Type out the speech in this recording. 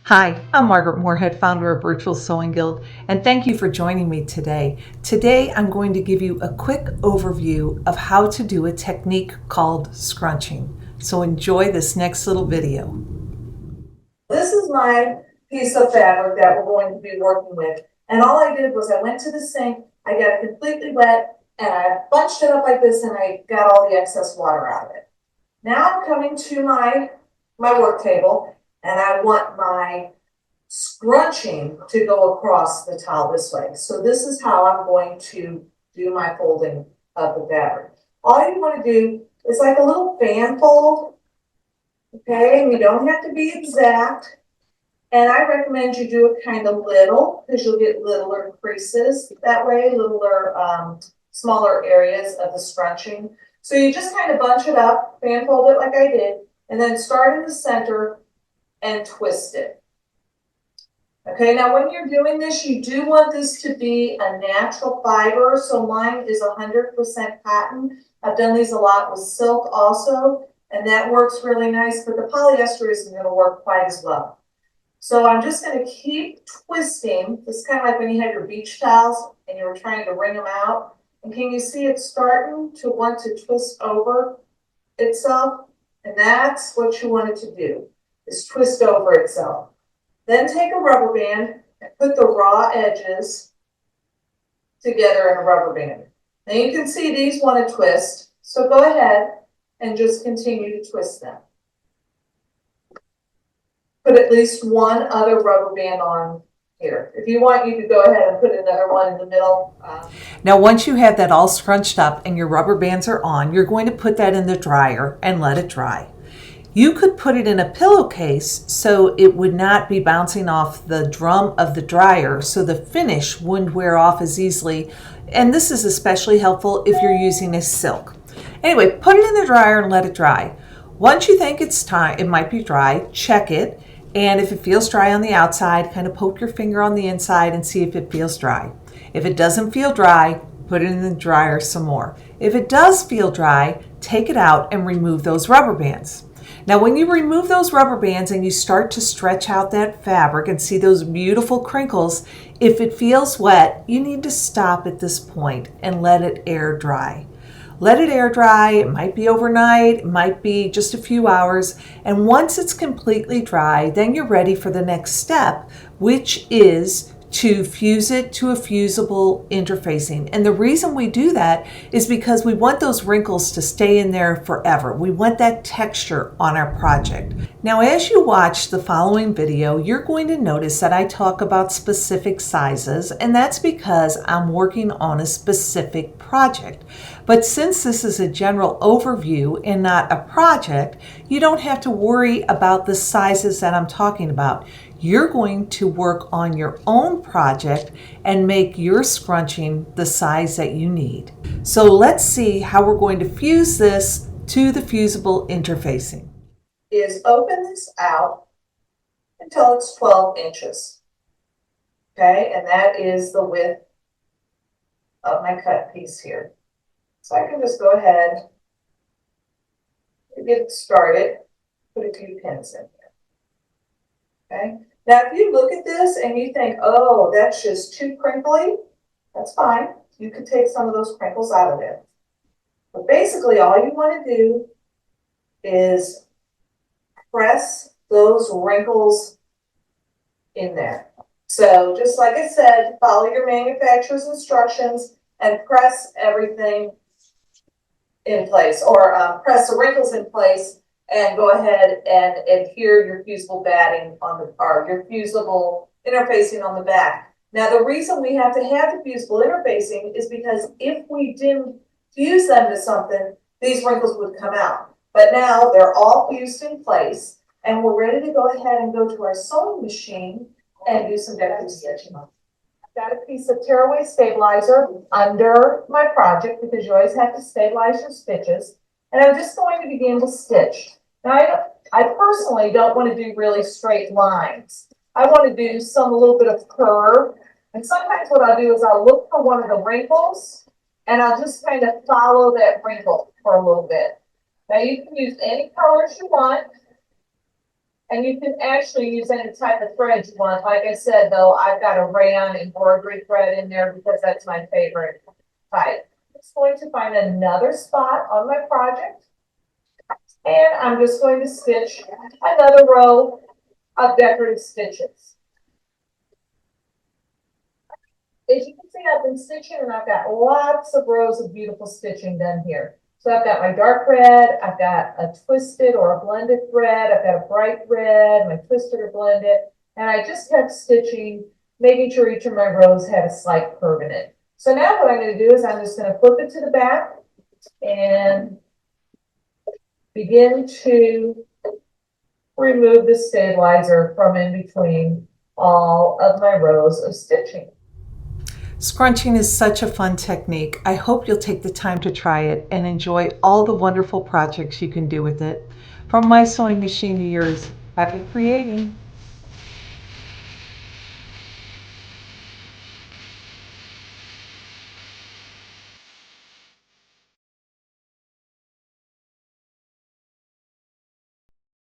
Hi, I'm Margaret Moorhead, founder of Virtual Sewing Guild, and thank you for joining me today. Today, I'm going to give you a quick overview of how to do a technique called scrunching. So enjoy this next little video. This is my piece of fabric that we're going to be working with. And all I did was I went to the sink, I got it completely wet, and I bunched it up like this, and I got all the excess water out of it. Now I'm coming to my work table, and I want my scrunching to go across the towel this way. So this is how I'm going to do my folding of the fabric. All you want to do is like a little fan fold, okay? And you don't have to be exact. And I recommend you do it kind of little, because you'll get littler creases that way, littler, smaller areas of the scrunching. So you just kind of bunch it up, fan fold it like I did, and then start in the center and twist it. Okay, now when you're doing this, you do want this to be a natural fiber. So mine is 100% cotton. I've done these a lot with silk also, and that works really nice, but the polyester isn't going to work quite as well. So I'm just going to keep twisting. This is kind of like when you have your beach towels and you were trying to wring them out. And can you see it starting to want to twist over itself? And that's what you want it to do, is twist over itself. Then take a rubber band and put the raw edges together in a rubber band. Now you can see these want to twist. So go ahead and just continue to twist them. Put at least one other rubber band on here. If you want, you could go ahead and put another one in the middle. Now, once you have that all scrunched up and your rubber bands are on, you're going to put that in the dryer and let it dry. You could put it in a pillowcase so it would not be bouncing off the drum of the dryer, so the finish wouldn't wear off as easily. And this is especially helpful if you're using a silk. Anyway, put it in the dryer and let it dry. Once you think it's time, it might be dry, check it. And if it feels dry on the outside, kind of poke your finger on the inside and see if it feels dry. If it doesn't feel dry, put it in the dryer some more. If it does feel dry, take it out and remove those rubber bands. Now, when you remove those rubber bands and you start to stretch out that fabric and see those beautiful crinkles, if it feels wet, you need to stop at this point and let it air dry. Let it air dry. It might be overnight, it might be just a few hours. And once it's completely dry, then you're ready for the next step, which is to fuse it to a fusible interfacing. And the reason we do that is because we want those wrinkles to stay in there forever. We want that texture on our project. Now, as you watch the following video, you're going to notice that I talk about specific sizes, and that's because I'm working on a specific project. But since this is a general overview and not a project, you don't have to worry about the sizes that I'm talking about. You're going to work on your own project and make your scrunching the size that you need. So let's see how we're going to fuse this to the fusible interfacing. Is open this out until it's 12 inches. Okay, and that is the width of my cut piece here. So I can just go ahead and get it started, put a few pins in here. Okay. Now, if you look at this and you think, oh, that's just too crinkly, that's fine. You could take some of those crinkles out of it. But basically, all you want to do is press those wrinkles in there. So just like I said, follow your manufacturer's instructions and press everything in place, or press the wrinkles in place, and go ahead and adhere your fusible batting on the, or your fusible interfacing on the back. Now, the reason we have to have the fusible interfacing is because if we didn't fuse them to something, these wrinkles would come out. But now they're all fused in place, and we're ready to go ahead and go to our sewing machine and do some decorative stitching. I've got a piece of tearaway stabilizer under my project because you always have to stabilize your stitches. And I'm just going to begin to stitch. Now, I personally don't want to do really straight lines. I want to do a little bit of curve. And sometimes what I'll do is I'll look for one of the wrinkles and I'll just kind of follow that wrinkle for a little bit. Now, you can use any colors you want. And you can actually use any type of thread you want. Like I said, though, I've got a rayon embroidery thread in there because that's my favorite type. I'm just going to find another spot on my project. And I'm just going to stitch another row of decorative stitches. As you can see, I've been stitching and I've got lots of rows of beautiful stitching done here. So I've got my dark red, I've got a twisted or a blended thread, I've got a bright red, my twisted or blended, and I just kept stitching, making sure each of my rows had a slight curve in it. So now what I'm going to do is I'm just going to flip it to the back and begin to remove the stabilizer from in between all of my rows of stitching. Scrunching is such a fun technique. I hope you'll take the time to try it and enjoy all the wonderful projects you can do with it. From my sewing machine to yours, happy creating!